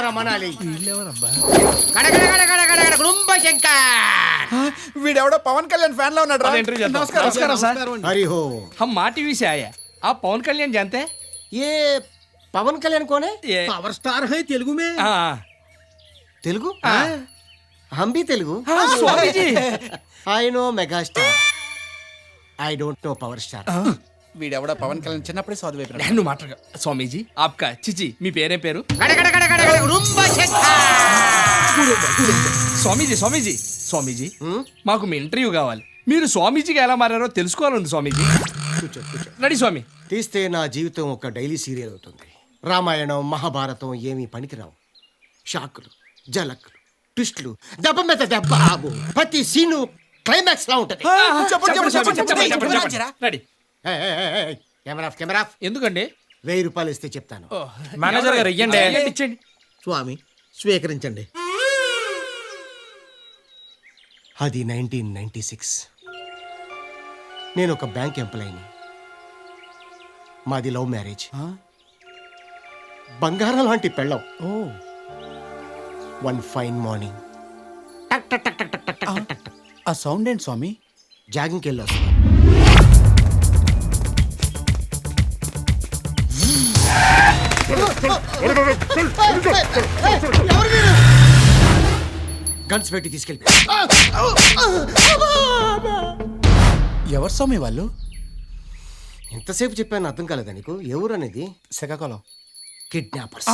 రమణాలి. వీడెవడో పవన్ కళ్యాణ్ ఫ్యాన్ లో ఉన్నాడు. नमस्कार सर। हरि हो. हम माँ टीवी से आए हैं। आप पवन कल्याण जानते हैं? ये पवन कल्याण कौन है? ये पावर स्टार है तेलुगु में। हाँ तेलुगु? हाँ हम भी तेलुगु. हाँ Swami ji. I know mega star. I don't know power star. వీడెవడో పవన్ కళ్యాణ్ చిన్నప్పుడే చదువు అయిపోయాడు. నేను మాట్లాడగా స్వామి जी आपका చిచి మీ పేరేం పేరు? స్వామీజీ మాకు మీ ఇంటర్వ్యూ కావాలి. మీరు స్వామీజీగా ఎలా మారారో తెలుసుకోవాలండి స్వామీజీ. రెడీ స్వామి. తీస్తే నా జీవితం ఒక డైలీ సీరియల్ అవుతుంది. రామాయణం మహాభారతం ఏమీ పనికిరావు. షాకులు జలకులు ట్విస్టులు దెబ్బ మీద దెబ్బ ఆగు. ప్రతి సీను క్లైమాక్స్ లా ఉంటది. రెడీ. కెమెరా ఎందుకండి? 1000 రూపాయలు ఇస్తే చెప్తాను. మేనేజర్ గారు ఇవ్వండి. ఇచ్చండి స్వామి స్వీకరించండి. అది 1996. నేను ఒక బ్యాంక్ ఎంప్లాయీని. మాది లవ్ మ్యారేజ్. బంగారం లాంటి పెళ్ళం. వన్ ఫైన్ మార్నింగ్ ఆ సౌండ్ ఏంటి స్వామి? జాగింగ్కి వెళ్ళి వస్తాను. గన్స్ పెట్టి తీసుకెళ్ళి. ఎవరు స్వామి వాళ్ళు? ఎంతసేపు చెప్పాను అర్థం కాలేదా నీకు? ఎవరు అనేది? శ్రీకాకుళం కిడ్నాపర్స్.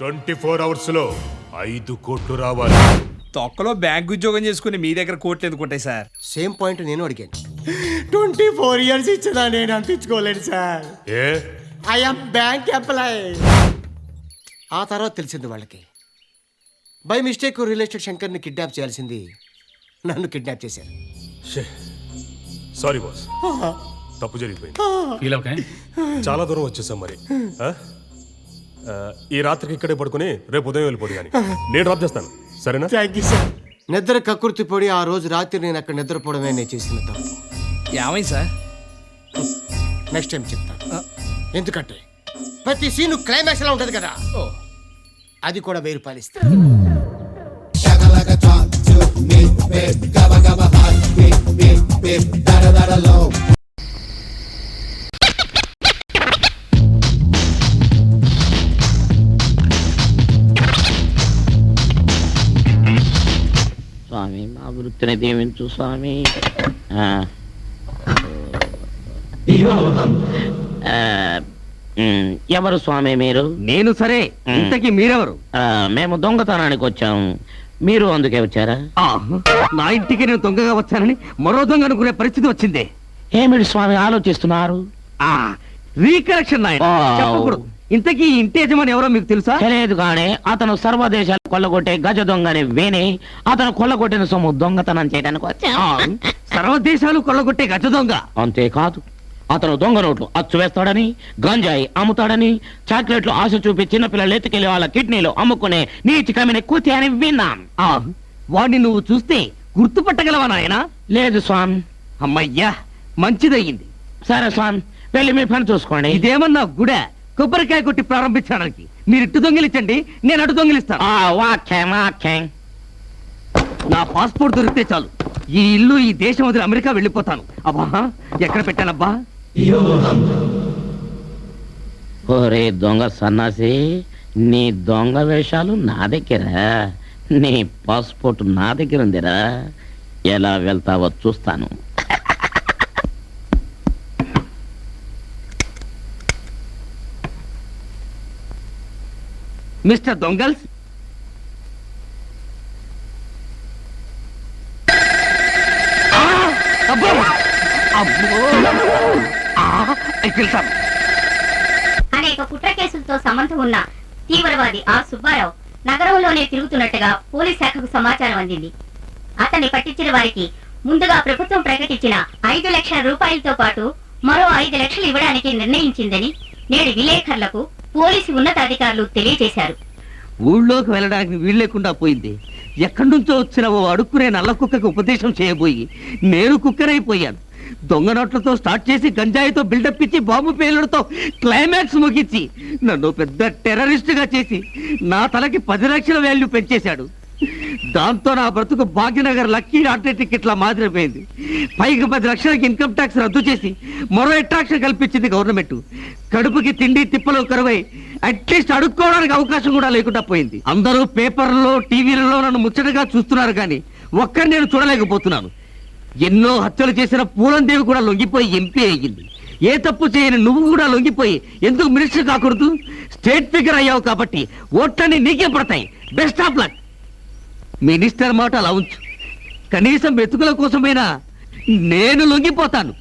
24 hours లో 5 కోట్లు రావాలి. తొక్కలో బ్యాంక్ ఉద్యోగం చేసుకుని మీ దగ్గర కోట్లు ఎందుకుంటాయి సార్? సేమ్ పాయింట్ నేను అడిగాను. 24 years ఇచ్చదా నేను అందించుకోలేను సార్. ఏ ఐఎమ్ బ్యాంక్ ఎంప్లాయ్. ఆ తర్వాత తెలిసింది వాళ్ళకి. బై మిస్టేక్ రియల్ ఎస్టేట్ శంకర్ని కిడ్నాప్ చేయాల్సింది నన్ను కిడ్నాప్ చేశారు. సారీ బాస్, తప్పు జరిగిపోయింది. చాలా దూరం వచ్చేసాం మరి. ఈ రాత్రికి ఇక్కడే పడుకుని రేపు ఉదయం వెళ్ళిపోదు కానీ నేను డ్రాప్ చేస్తాను, సరేనా? Thank you sir. నిద్ర కక్కుర్తి పొడి ఆ రోజు రాత్రి నేను అక్కడ నిద్రపోవడమే నేను చేసిన తప్పు. ఏమైంది సార్? నెక్స్ట్ టైం చెప్తాను. ఎందుకంటే ప్రతి సీను క్లైమాక్స్ లా ఉంటది కదా. అది కూడా 1000 రూపాయలు ఇస్తా. స్వామి మా వృత్తిని దీవించు స్వామి. ఎవరు స్వామి మీరు? నేను సరే, ఇంతకీ మీరెవరు? మేము దొంగతనానికి వచ్చాము. మీరు అందుకే వచ్చారా? నా ఇంటికి నేను దొంగగా వచ్చానని మరో దొంగ అనుకునే పరిస్థితి వచ్చింది. ఏమిటి స్వామి ఆలోచిస్తున్నారు? రీకలెక్షన్ చెప్పకూడదు. ఇంతకీ ఇంటి యజమాని ఎవరో మీకు తెలుసా? తెలియదు కానీ అతను సర్వదేశాలు కొల్లగొట్టే గజ దొంగని విని అతను కొల్లగొట్టిన సొమ్ము దొంగతనం చేయడానికి వచ్చా. సర్వదేశాలు కొల్లగొట్టే గజ దొంగ? అంతేకాదు, అతను దొంగ నోట్లు అచ్చు వేస్తాడని, గంజాయి అమ్ముతాడని, చాక్లెట్లు ఆశ చూపి చిన్నపిల్లలు ఎత్తుకెళ్లి వాళ్ళ కిడ్నీలు అమ్ముకునే నీచి కమిన కూతి అని విన్నాం. వాడిని నువ్వు చూస్తే గుర్తుపట్టగలవా నాయనా? లేదు స్వామి. అమ్మయ్యా, మంచిదయ్యింది. సరే స్వామి, వెళ్ళి మీ పని చూసుకోండి. ఇదేమన్నా గుడ? కొబ్బరికాయ కొట్టి ప్రారంభించడానికి మీరు ఇటు దొంగిలించండి, నేను అటు దొంగిలిస్తాను. నా పాస్పోర్ట్ దొరికితే చాలు, ఈ ఇల్లు ఈ దేశం వదిలి అమెరికా వెళ్ళిపోతాను. అబ్బా, ఎక్కడ పెట్టానబ్బా? ఓరే దొంగ సన్నాసి, నీ దొంగ వేషాలు నా దగ్గర, నీ పాస్పోర్ట్ నా దగ్గర ఉందిరా. ఎలా వెళ్తావో చూస్తాను. మిస్టర్ దొంగల్స్, అనేక కుట్ర కేసులతో సంబంధం ఉన్న తీవ్రవాది ఆర్ సుబ్బారావు నగరంలోనే తిరుగుతున్నట్టుగా పోలీస్ శాఖకు సమాచారం అందింది. అతన్ని పట్టించిన వారికి ముందుగా ప్రభుత్వం ప్రకటించిన 5 లక్షల రూపాయలతో పాటు మరో 5 లక్షలు ఇవ్వడానికి నిర్ణయించిందని నేడు విలేకరులకు పోలీసు ఉన్నతాధికారులు తెలియజేశారు. ఊళ్ళోకి వెళ్ళడానికి వీల్లేకుండా పోయింది. ఎక్కడి నుంచో వచ్చిన ఓ అడుక్కునే నల్ల కుక్కకు ఉపదేశం చేయబోయి నేను కుక్కరైపోయాను. దొంగ నోట్లతో స్టార్ట్ చేసి గంజాయితో బిల్డప్ ఇచ్చి బాంబు పేలుడుతో క్లైమాక్స్ ముగించి నన్ను పెద్ద టెర్రరిస్ట్ గా చేసి నా తలకి 10 లక్షల వాల్యూ పెంచేశాడు. దాంతో నా బ్రతుకు భాగ్యనగర్ లక్కీ లాటరీ టికెట్లా మాదిరిపోయింది. పైకి 10 లక్షలకి ఇన్కమ్ ట్యాక్స్ రద్దు చేసి మరో అట్రాక్షన్ కల్పించింది గవర్నమెంట్. కడుపుకి తిండి తిప్పలు కరువై అట్లీస్ట్ అడుక్కోవడానికి అవకాశం కూడా లేకుండా పోయింది. అందరూ పేపర్లలో టీవీలలో నన్ను ముచ్చటగా చూస్తున్నారు కానీ ఒక్కరిని నేను చూడలేకపోతున్నాను. ఎన్నో హత్యలు చేసిన పూలందేవి కూడా లొంగిపోయి ఎంపీ అయ్యింది. ఏ తప్పు చేయని నువ్వు కూడా లొంగిపోయి ఎందుకు మినిస్టర్ కాకూడదు? స్టేట్ ఫిగర్ అయ్యావు కాబట్టి ఓట్లన్నీ నీకే పడతాయి. Best of luck. మినిస్టర్ మాట అలా ఉంచు, కనీసం వెతుకుల కోసమైనా నేను లొంగిపోతాను.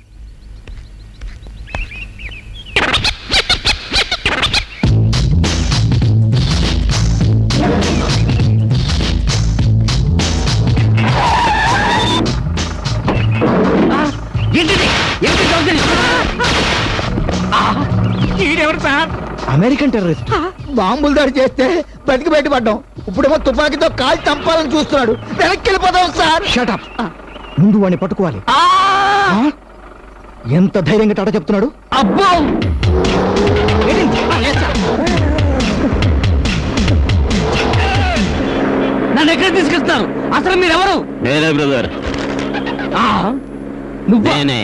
ఏంటిది? ఏంటి దౌర్జన్యం? ఈడెవరు సార్? అమెరికన్ టెర్రరిస్ట్ బాంబులు దాడి చేస్తే బతికి బయటపడ్డాం. ఇప్పుడేమో తుపాకీతో కాల్ చంపాలని చూస్తున్నాడు. వెనక్కి వెళ్ళిపోతాం సార్. షటప్. ముందు వాడిని పట్టుకోవాలి. ఎంత ధైర్యంగా టాటా చెప్తున్నాడు. అబ్బో! నన్ను ఎక్కడ తీసుకెళ్తున్నారు? అసలు మీరెవరు? నేనే బ్రదర్, నువ్వా? నేనే.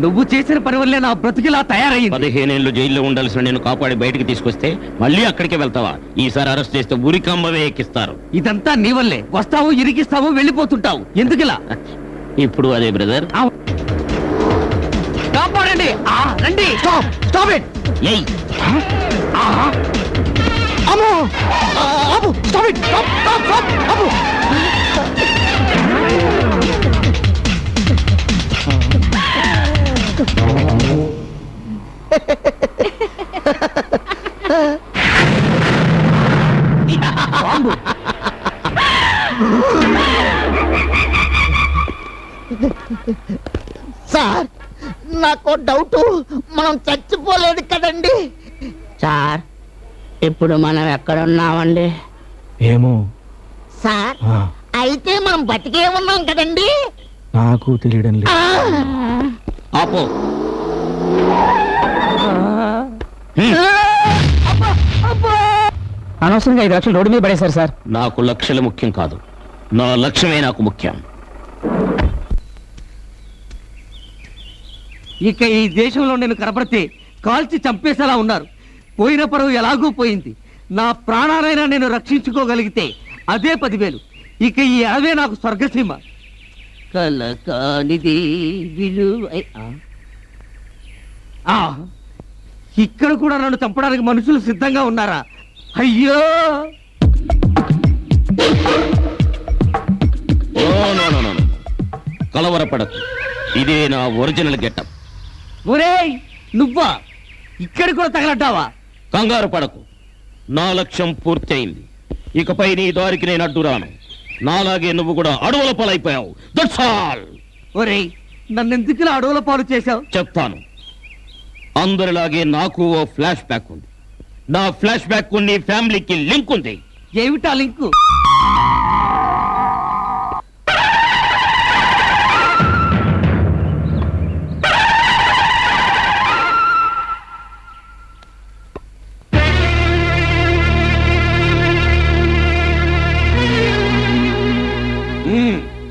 నువ్వు చేసిన పని వల్లే నా బ్రతికిలా తయారయ్యింది. 15 ఏళ్ళు జైల్లో ఉండాల్సిన నేను కాపాడి బయటికి తీసుకొస్తే మళ్ళీ అక్కడికి వెళ్తావా? ఈసారి అరెస్ట్ చేస్తే ఉరికమ్మవే ఎక్కిస్తారు. ఇదంతా నీ వల్లే. వస్తావు, ఇరికిస్తావు, వెళ్ళిపోతుంటావు. ఎందుకులా? ఇప్పుడు అదే బ్రదర్. కాపాడండి. రండి. Stop it. ఏయ్, అమ్మో అబ్బు stop it. Stop stop stop అబ్బు. సార్ నాకు డౌట్, మనం చచ్చిపోలేదు కదండి సార్? ఇప్పుడు మనం ఎక్కడ ఉన్నామండి? ఏమో సార్, అయితే మనం బతికే ఉన్నాం కదండి? నాకు తెలియడం లేదు. ఆపో. అనవసరంగా 5 లక్షలు రోడ్డు మీద పడేశారు సార్. నాకు లక్షలు ముఖ్యం కాదు, నా లక్ష్యమే నాకు ముఖ్యం. ఇక ఈ దేశంలో నేను కనపడితే కాల్చి చంపేసేలా ఉన్నారు. పోయిన పరువు ఎలాగూ పోయింది. నా ప్రాణాలైనా నేను రక్షించుకోగలిగితే అదే 10,000. ఇక ఈ అడవే నాకు స్వర్గసీమ. కలకానిది విలువై. ఇక్కడ కూడా నన్ను చంపడానికి మనుషులు సిద్ధంగా ఉన్నారా? అయ్యో! కలవరపడకు, ఇదే నా ఒరిజినల్ గెటప్. ఒరేయ్, నువ్వా? ఇక్కడ కూడా తగలడ్డావా? కంగారు పడకు, నా లక్ష్యం పూర్తయింది. ఇకపై నీ దారికి నేను అడ్డు రాను. నాలాగే నువ్వు కూడా అడవుల పాలైపోయావు. That's all. ఒరేయ్, నన్నెందుకు అడవుల పాలు చేశావు? చెప్తాను. అందరిలాగే నాకు ఓ ఫ్లాష్ బ్యాక్ ఉంది. నా ఫ్లాష్ బ్యాక్ నీ ఫ్యామిలీకి లింక్ ఉంది. ఏమిటా లింకు?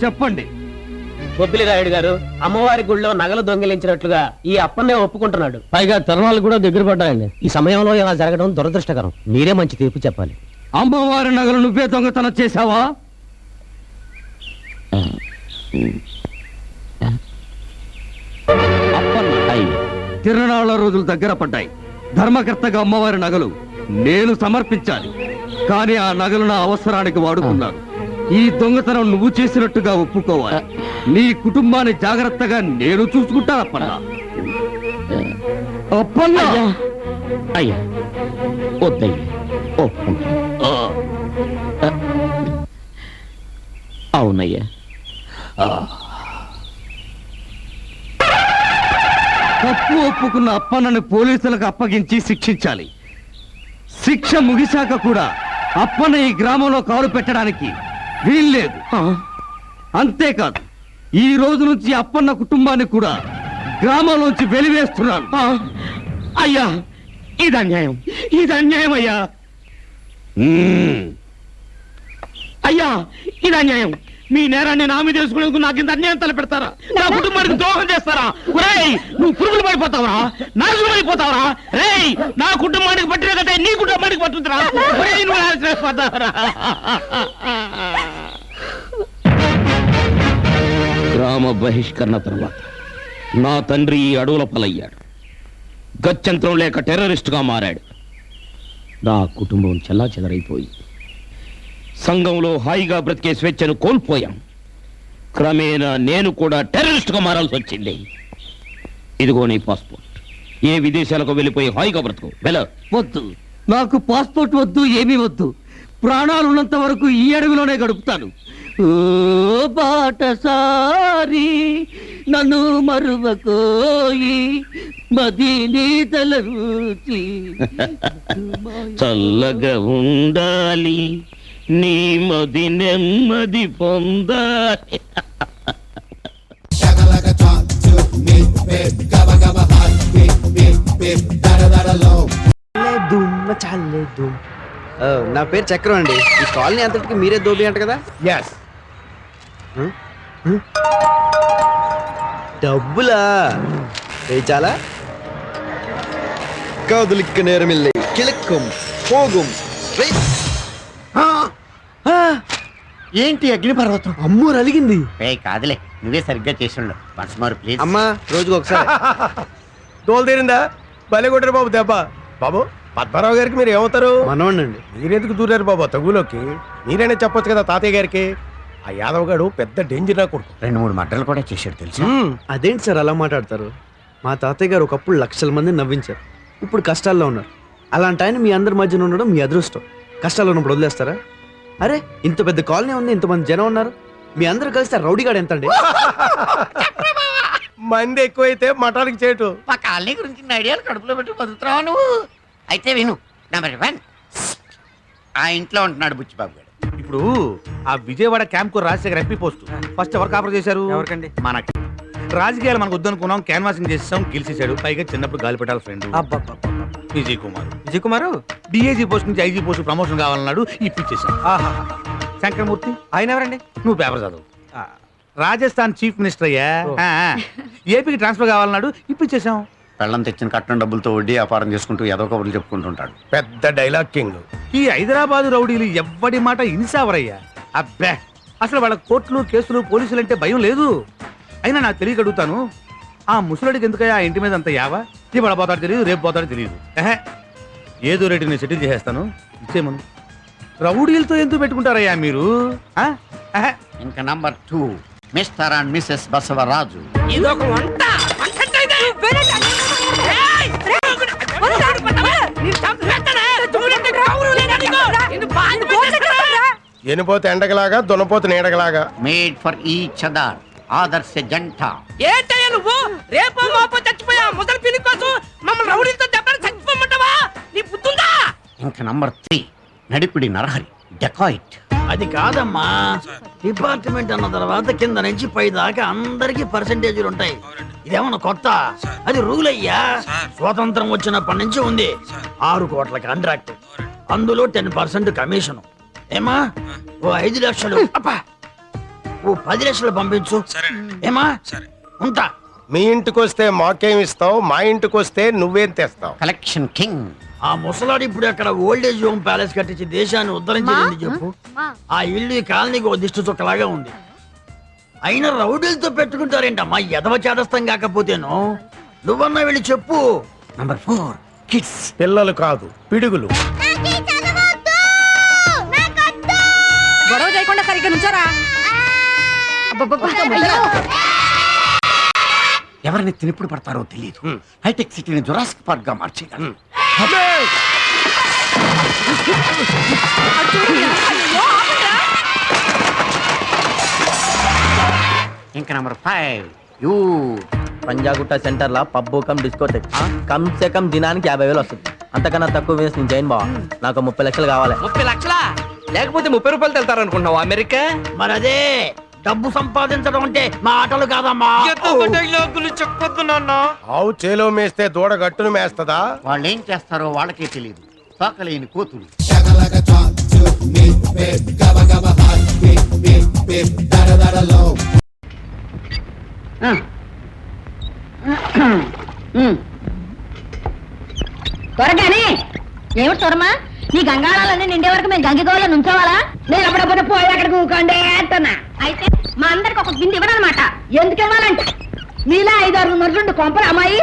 చెప్పండి. బొబ్బిలి రాయుడు గారు అమ్మవారి గుళ్ళో నగలు దొంగిలించినట్లుగా ఈ అప్పన్నే ఒప్పుకుంటున్నాడు. పైగా తరుణాలు కూడా దగ్గర పడ్డాయండి. ఈ సమయంలో ఇలా జరగడం దురదృష్టకరం. మీరే మంచి తీర్పు చెప్పాలి. అమ్మవారి నగలు నువ్వే దొంగతనం చేశావా? తిరునాళ్ళ రోజులు దగ్గర పడ్డాయి. ధర్మకర్తగా అమ్మవారి నగలు నేను సమర్పించాలి. కానీ ఆ నగలు నా అవసరానికి వాడుకున్నాను. ఈ దొంగతనం నువ్వు చేసినట్టుగా ఒప్పుకోవాలి. నీ కుటుంబాన్ని జాగ్రత్తగా నేను చూసుకుంటాను. అప్పన్నా అయ్యా వద్దయ్యా, అవునయ్యా. తప్పు ఒప్పుకున్న అప్పన్నని పోలీసులకు అప్పగించి శిక్షించాలి. శిక్ష ముగిశాక కూడా అప్పన్న ఈ గ్రామంలో కాలు పెట్టడానికి వీల్లేదు. అంతేకాదు, ఈ రోజు నుంచి అప్పన్న కుటుంబాన్ని కూడా గ్రామంలోంచి వెలివేస్తున్నాను. అయ్యా ఇది అన్యాయం, ఇది అన్యాయం అయ్యా. అయ్యా ఇది అన్యాయం. మీ నేరాన్ని నా మీద తెలుసుకునేందుకు నాకు ఇంత అన్యాయం తలపెడతారా? నా కుటుంబానికి ద్రోహం చేస్తారా? రేయ్ నువ్వు పురుగులు పడిపోతావరా, నాశనం అయిపోతావరా? రేయ్ నా కుటుంబానికి పట్టిన కంటే నీ కుటుంబానికి పట్టుతురా. రేయ్ నువ్వు నాశనం అయిపోతావరా? గ్రామ బహిష్కరణ తర్వాత నా తండ్రి ఈ అడవుల పాలయ్యాడు. గత్యంతరం లేక టెర్రరిస్టుగా మారాడు. నా కుటుంబం చెల్లాచెదరైపోయి సంఘంలో హాయిగా బ్రతికే స్వేచ్ఛను కోల్పోయాం. క్రమేణా నేను కూడా టెర్రరిస్టుగా మారాల్సి వచ్చింది. ఇదిగో నీ పాస్పోర్ట్. ఏ విదేశాలకు వెళ్ళిపోయి హాయిగా బ్రతుకు. వెళ్ళ. వద్దు, నాకు పాస్పోర్ట్ వద్దు, ఏమీ వద్దు. ప్రాణాలు ఉన్నంత వరకు ఈ అడవిలోనే గడుపుతాను. ఓ బాటసారి నన్ను మరువకోయి మదిని తలరుచి చల్లగా ఉండాలి, నీ మది నెమ్మది పొందాలి. నా పేరు చక్రం అండి. ఈ కాలనీ అంతటికి మీరే దోబి అంట కదా? ఎస్. డబ్బులా చాలా కాదులిక్క నేరమిల్లి కిలక్కం పోగుం. ఏంటి అగ్నిపర్వతం? అమ్మూరు అలిగింది. కాదులే, నువ్వే సరిగ్గా చేసిండు. Once more please. అమ్మా రోజుకు ఒకసారి. తోలు తీరిందా? భలే కొట్టారు బాబు దెబ్బ. బాబు పద్మారావు గారికి మీరు ఏమవుతారు? మనోండి. మీరెందుకు దూరారు బాబు తగులోకి? మీరైనా చెప్పొచ్చు కదా తాతయ్య గారికి. ఆ యాదవ్ గారు పెద్ద డేంజర్ నా కొడుకు. 2-3 మర్డర్లు కూడా చేశాడు తెలుసు. అదేంటి సార్ అలా మాట్లాడతారు? మా తాతయ్య గారు ఒకప్పుడు లక్షల మందిని నవ్వించారు. ఇప్పుడు కష్టాల్లో ఉన్నారు. అలాంటి ఆయన మీ అందరి మధ్యన ఉండడం మీ అదృష్టం. కష్టాల్లో ఉన్నప్పుడు వదిలేస్తారా? అరే ఇంత పెద్ద కాలనీ ఉంది, ఇంతమంది జనం ఉన్నారు. మీ అందరూ కలిస్తే రౌడీగాడు ఎంత అండి? మంది ఎక్కువైతే మఠానికి చేయటు. మా కాలనీ గురించి ఐడియాలు కడుపులో పెట్టి బతుకుతున్నావు నువ్వు. అయితే విను. నెంబర్ 1 ఆ ఇంట్లో ఉంటున్నాడు బుచ్చిబాబు గారు. ఇప్పుడు ఆ విజయవాడ క్యాంప్ కు రాజశేఖర్ ఎంపీ పోస్ట్ ఫస్ట్ ఎవరు కాపర్ చేశారు? ఎవరికండి? మనకి. రాజకీయాలు మనకు వద్దనుకున్నాం, క్యాన్వాసింగ్ చేసాం, గెలిచేశాడు. పైగా చిన్నప్పుడు గాలిపటాల friend Vijay Kumar. Vijay Kumar DIG post నుంచి ఐజీ పోస్ట్ ప్రమోషన్ కావాలన్నాడు, ఇప్పించేశాం. శంకరమూర్తి ఆయన ఎవరండి? నువ్వు పేపర్ చదువు. రాజస్థాన్ చీఫ్ మినిస్టర్ అయ్యా. ఏపీకి ట్రాన్స్ఫర్ కావాలన్నాడు, ఇప్పించేశాం. పెళ్ళం తెచ్చిన కట్నం డబ్బులతో వడ్డీ వ్యాపారం చేసుకుంటూ ఏదో కబుర్లు చెప్పుకుంటుంటాడు. పెద్ద డైలాగ్ కింగ్. ఈ హైదరాబాద్ రౌడీలు ఎవ్వడి మాట ఇన్సావరయ్యా. అబ్బే అసలు వాళ్ళ కోర్టులు కేసులు పోలీసులు అంటే భయం లేదు. అయినా నాకు తెలియక అడుగుతాను, ఆ ముసలుడికి ఎందుకయ్యా ఆ ఇంటి మీద అంత యావా? ఇవాళ పోతాడు తెలియదు, రేపు పోతాడు తెలియదు. ఏదో రేటు నేను సెటిల్ చేసేస్తాను, ఇచ్చేమను. రౌడీలతో ఎందుకు పెట్టుకుంటారయ్యా మీరు? ఇంకా number 2 mister and missus Basavaraju. ఇదొక వంట. ఎనిపోతే ఎండగలాగా, దున్నపోతే నీడగలాగా. Made for each other. ఆదర్శ జంట. ఏంటయ్యా నువ్వు? రేపో మాపో చచ్చిపోయా ముసలి పిల్లి కోసం మమ్మల్ని రౌడీలతో దెబ్బలు చచ్చిపోమంటావా? నీ బుద్ధుందా? ఇంకా నంబర్ 3 నడిపిడి నరహరి, డెకాయిట్. అది కాదమ్మా, డిపార్ట్మెంట్ అన్న తర్వాత కింద నుంచి పై దాకా అందరికి పర్సెంటేజీలు ఉంటాయి. ఇదేమన్నా కొత్త? అది రూల్ అయ్యా. స్వాతంత్రం వచ్చినప్పటి నుంచి ఉంది. 6 కోట్ల కాంట్రాక్ట్, అందులో 10% కమిషన్. ఏమా ఓ 5 లక్షలు, ఓ 10 లక్షలు పంపించు. ఏమా ఉంటా. మీ ఇంటికి వస్తే మాకేం ఇస్తావు? మా ఇంటికి వస్తే నువ్వేం తెస్తావు? Collection king. ఆ ముసలాడు ఇప్పుడు అక్కడ ఓల్డేజ్ హోమ్ ప్యాలెస్ కట్టించి దేశాన్ని ఉద్ధరించింది చెప్పు. ఆ ఇల్లు ఈ కాలనీకి ఓ దిష్టి చుక్కలాగా ఉంది. అయినా రౌడీలతో పెట్టుకుంటారేంటమ్మా? ఎదవ చేదస్తం కాకపోతేను. నువ్వన్నా వెళ్ళి చెప్పు. Number 4 kids. పిల్లలు కాదు, పిడుగులు. గొడవ చేయకుండా సరిగ్గా నుంచారా? ఎవరిని తినిప్పుడు పడతారో తెలియదు. హైటెక్ సిటీని జురాసిక్ పార్క్ గా మార్చేయగలరు. ఇంకా నంబర్ 5 యూ. పంజాగుట్ట సెంటర్ లా పబ్బు కమ్ డిస్కోటెక్. కమ్ సే కమ్ దినానికి 50,000 వస్తుంది. అంతకన్నా తక్కువ వేసి నేను చేయను బావ. నాకు 30 లక్షలు కావాలి. 30 లక్షలా? లేకపోతే 30 రూపాయలు వెళ్తారనుకుంటున్నావు అమెరికా? మరి అదే డబ్బు సంపాదించడం అంటే మాటలు కాదమ్మా. చెప్పొద్దు నాన్న. ఆవు చేలో మేస్తే దూడ గట్టును మేస్తదా? వాళ్ళు ఏం చేస్తారో వాళ్ళకే తెలియదు. తోకలేని కోతులు. త్వరగానే ఏమిటి త్వరమా? నీ గంగాళాలన్నీ నిండే వరకు మేము గంగిగోళ నుంచోవాలా? నేను అప్పుడప్పుడు పోయి అక్కడికి ఊకండే అంటున్నా. అయితే మా అందరికి ఒక బింది ఇవ్వనమాట. ఎందుకు ఇవ్వాలంటే మీలా 5-6 మనుషులు కొంపలు అమ్మాయి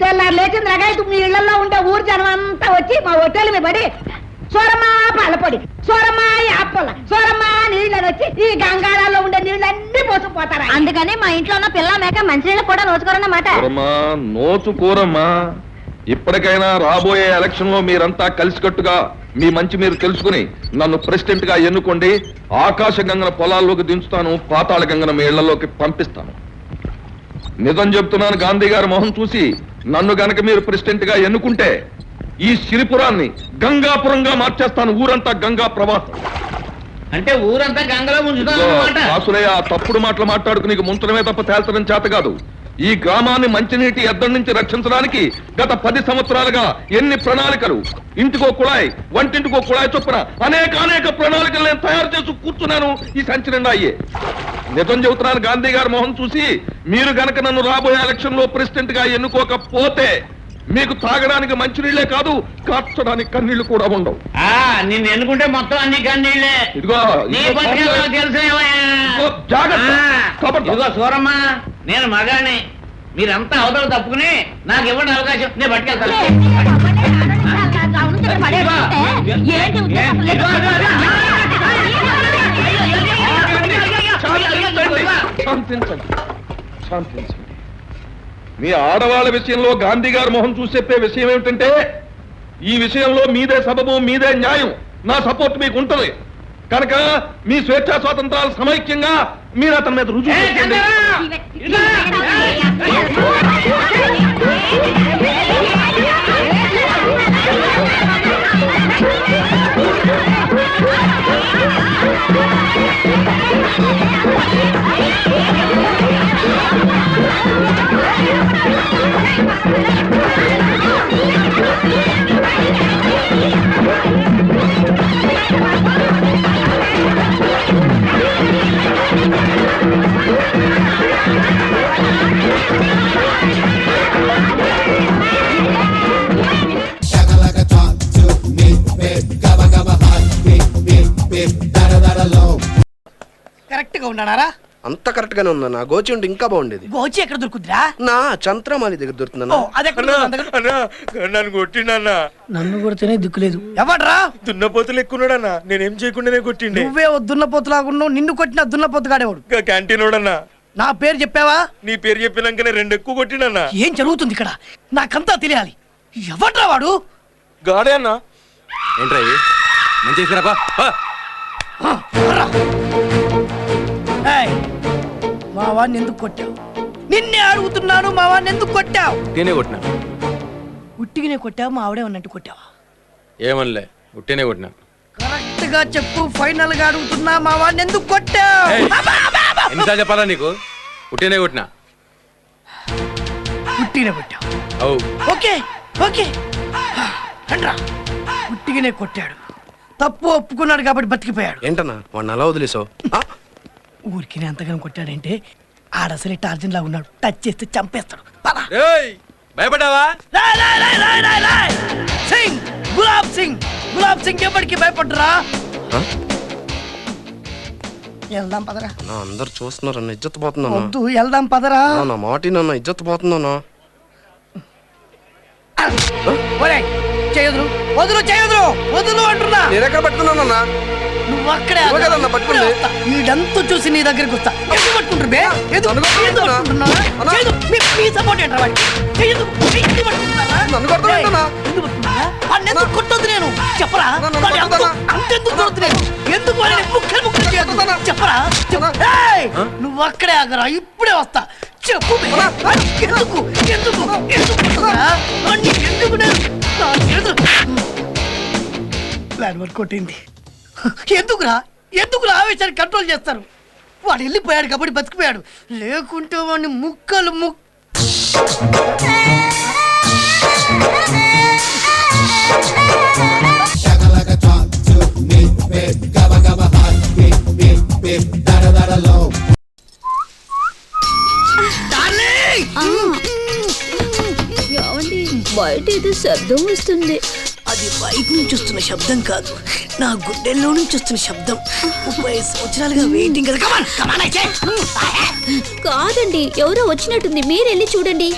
తెల్లారు లేచిన రకాయతు మీ ఇళ్లలో ఉండే ఊరు జనం అంతా వచ్చి మా హోటల్ మీద పడి సోరమ్మా పాలపొడి, సోరమ్మా యాపల, సోరమ్మా నీళ్ళని వచ్చి ఈ గంగాళాల్లో ఉండే నీళ్ళన్నీ పోసుకుపోతారా. అందుకని మా ఇంట్లో ఉన్న పిల్ల మేక మంచినీళ్ళు కూడా నోచుకోరన్నమాట. నోచుకోరమ్మా. ఇప్పటికైనా రాబోయే ఎలక్షన్ లో మీరంతా కలిసికట్టుగా మీ మంచి మీరు తెలుసుకుని నన్ను ప్రెసిడెంట్ గా ఎన్నుకోండి. ఆకాశ గంగన పొలాల్లోకి దించుతాను, పాతాళ గంగన మీ ఇళ్లలోకి పంపిస్తాను. నిజం చెప్తున్నాను, గాంధీ గారి మొహం చూసి నన్ను గనక మీరు ప్రెసిడెంట్ గా ఎన్నుకుంటే ఈ సిరిపురాన్ని గంగాపురంగా మార్చేస్తాను. ఊరంతా గంగా ప్రవాహం. అంటే ఊరంతా గంగలో వాసులయ్య, తప్పుడు మాటలు మాట్లాడుకు నీకు ముంచడమే తప్ప తేల్చడం చేత కాదు. ఈ గ్రామాన్ని మంచినీటి ఎద్దడి నుంచి రక్షించడానికి గత 10 సంవత్సరాలుగా ఎన్ని ప్రణాళికలు, ఇంటికో కుళాయి, వంటింటికో కుళాయి చొప్పున అనేక ప్రణాళికలు నేను తయారు చేసి కూర్చున్నాను. ఈ సంచి నిండా అయ్యే. నిజం చెబుతున్నాను, గాంధీ గారి మొహం చూసి మీరు గనక నన్ను రాబోయే ఎలక్షన్ లో ప్రెసిడెంట్ గా ఎన్నుకోకపోతే మీకు తాగడానికి మంచినీళ్లే కాదు, కార్చడానికి కన్నీళ్లు కూడా ఉండవు. నిన్ను ఎన్నుకుంటే మొత్తం అన్ని కన్నీళ్లే. ఇదిగో ఇదిగో సూరమ్మ, నేను మగాని. మీరంతా అవతల తప్పుకుని నాకు ఇవ్వండి అవకాశం, నేను పట్టుకెళ్తాను. శాంతించండి. మీ ఆడవాళ్ళ విషయంలో గాంధీ గారి మొహం చూసి చెప్పే విషయం ఏమిటంటే ఈ విషయంలో మీదే సబబు, మీదే న్యాయం. నా సపోర్ట్ మీకు ఉంటుంది కనుక మీ స్వేచ్ఛా స్వాతంత్రాలు సమైక్యంగా మీరు అతని మీద రుజువు చేయండి. కరెక్ట్ గా ఉన్నారా? అంత కరెక్ట్ గానే ఉందా? నా గోచి ఉంటే ఇంకా బాగుండేది. గోచి ఎక్కడ దొరుకుతురా? నా చంద్రమాలి దగ్గర దొరుకుతుందా? నన్ను కొట్టిండన్నా. నన్ను కొడితేనే దిక్కులేదు. ఎవడ్రా? దున్నపోతులు ఎక్కున్నాడన్నా. నేనేం చేయకుండానే కొట్టిండే. నువ్వే దున్నపోతులాగున్నావు. నిన్ను కొట్టిన దున్నపోతు గాడేవాడు. క్యాంటీన్ ఓడన్నా. నా పేరు చెప్పావా? నీ పేరు చెప్పినాకనే 2 ఎక్కువ కొట్టినన్నా. ఏం జరుగుతుంది ఇక్కడ? నాకంతా తెలియాలి. ఎవడ్రా వాడు? గాడే అన్నా. ఏంట్రా ఇది? మంచి మా వాడిని ఎందుకు కొట్టావు? నిన్నే అడుగుతున్నాను. మా వాడిని ఎందుకు కొట్టావు? ఉట్టినే కొట్టినా. ఉట్టిగానే కొట్టావు? మా ఆవిడే ఉన్నట్టు కొట్టావా? ఏమనలే, ఉట్టినే కొట్టినా. కరెక్ట్ గా చెప్పు. ఫైనల్ గా అడుగుతున్నా, మా వాడిని ఎందుకు కొట్టావు? ఎన్నిసార్లు చెప్పాలా నీకు? ఉట్టినే కొట్టినా. ఉట్టిగానే కొట్టావు. అవు. ఓకే ఓకే రండ్రా. ఉట్టిగానే కొట్టాడు. తప్పు ఒప్పుకున్నాడు కాబట్టి బతికిపోయాడు. ఏంటన్నా వాడిని అలా వదిలేసావు? ఊరికి ఎంతగానో కొట్టాడంటే ఆడసలే టార్జన్ లాగా ఉన్నాడు. టచ్ చేస్తే చంపేస్తాడు. భయపడ్డావా? సింగ్, గులాబ్ సింగ్. గులాబ్ సింగ్ ఎప్పటికీ భయపడ్డరా? వెళ్దాం పదరా. అందరు చూస్తున్నారు, అన్న ఇజ్జత్ పోతున్నా. వద్దు, వెళ్దాం పదరా. నా మాట నన్న ఇజ్జత్ పోతున్నానా? చేయదురు, వదులు, చేయదురు, వదులు అంటున్నా. నేనెక్కడ పట్టుకున్నానన్నా? నువ్వు అక్కడే పట్టుకుంది. వీడంతా చూసి నీ దగ్గరికి వస్తా. ఎందుకు పట్టుకుంటారు బే? కొట్టొద్దు నేను చెప్పరా? అంతెందుకు కొడుతు నేను? ఎందుకు ముక్కలు ముక్కలు చేయొద్దు చెప్పరా? నువ్వు అక్కడే ఆగరా, ఇప్పుడే వస్తా. చెప్పు ఎందుకు ఎందుకు ఎందుకు ఎందుకు ప్లాన్ వర్క్ కొట్టింది. ఎందుకురా ఆవేశాన్ని కంట్రోల్ చేస్తారు? వాడు వెళ్ళిపోయాడు కాబట్టి బతికిపోయాడు, లేకుంటే వాడిని ముక్కలు బయట ఏదో శబ్దం వస్తుంది. అది బయట నుంచి వస్తున్న శబ్దం కాదు, నా గుండెల్లో నుంచి వస్తున్న శబ్దం. 30 సంవత్సరాలుగా వెయిటింగ్ కదా. కమాన్ అయితే. కాదండి, ఎవరో వచ్చినట్టుంది, మీరు వెళ్ళి చూడండి.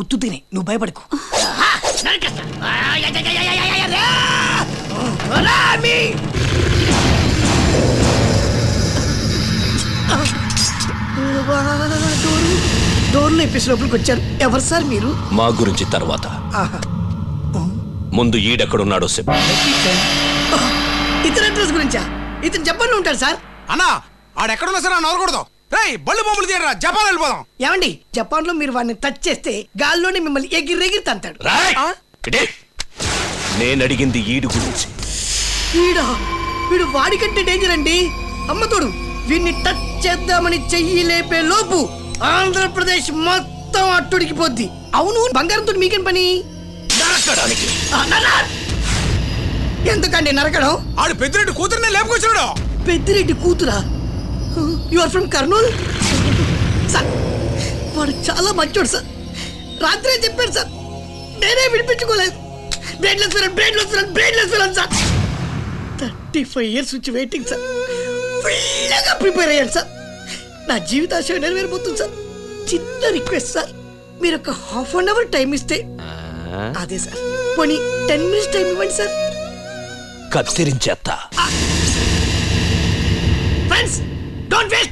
ఉత్తు తిని నువ్వు భయపడకు. డోర్లు ఇప్పేసి లోపలికి వచ్చారు. ఎవరు సార్ మీరు? మా గురించి తర్వాత, ముందు ఈడెక్కడున్నాడో చెప్పు. ఇతర అడ్రస్ గురించా? ఇతను జపాన్లో ఉంటాడు సార్. అన్నా ఆడెక్కడున్నా సరే నవ్వకూడదు. రేయ్ బళ్ళు బొమ్మలు తీయరా, జపాన్ వెళ్ళిపోదాం. ఏమండి, జపాన్ లో మీరు వాడిని టచ్ చేస్తే గాల్లోనే మిమ్మల్ని ఎగిరెగిరి తంతాడు. నేను అడిగింది ఈడు గురించి. వీడు వాడికంటే డేంజర్ అండి. అమ్మతోడు వీడిని టచ్ చేద్దామని చెయ్యి లేపే లోపు ఆంధ్రప్రదేశ్ మొత్తం అట్టుడికిపోద్ది. అవును, బంగారంతో మీకేం పని? ఎందుకండి నరకడం? ఆడు పెద్దిరెడ్డి కూతురునే లేపుకొచ్చాడు. పెద్దిరెడ్డి కూతురా? You are from Kurnool? Sir వాడు చాలా మంచోడు సార్, రాత్రే చెప్పాడు సార్, నేనే వినిపించుకోలేదు. బ్రెయిన్లెస్ ఫిరన్ సార్. 35 years నుంచి వెయిటింగ్ సార్. ఫుల్గా ప్రిపేర్ అయ్యాను సార్. నా జీవితాశయం నెరవేరిపోతుంది సార్. చిన్న రిక్వెస్ట్ సార్, మీరు ఒక ½ an hour టైం ఇస్తే. అదే సార్, పోనీ 10 minutes టైం ఇవ్వండి సార్. కత్తిరించేస్తా. Friends, don't waste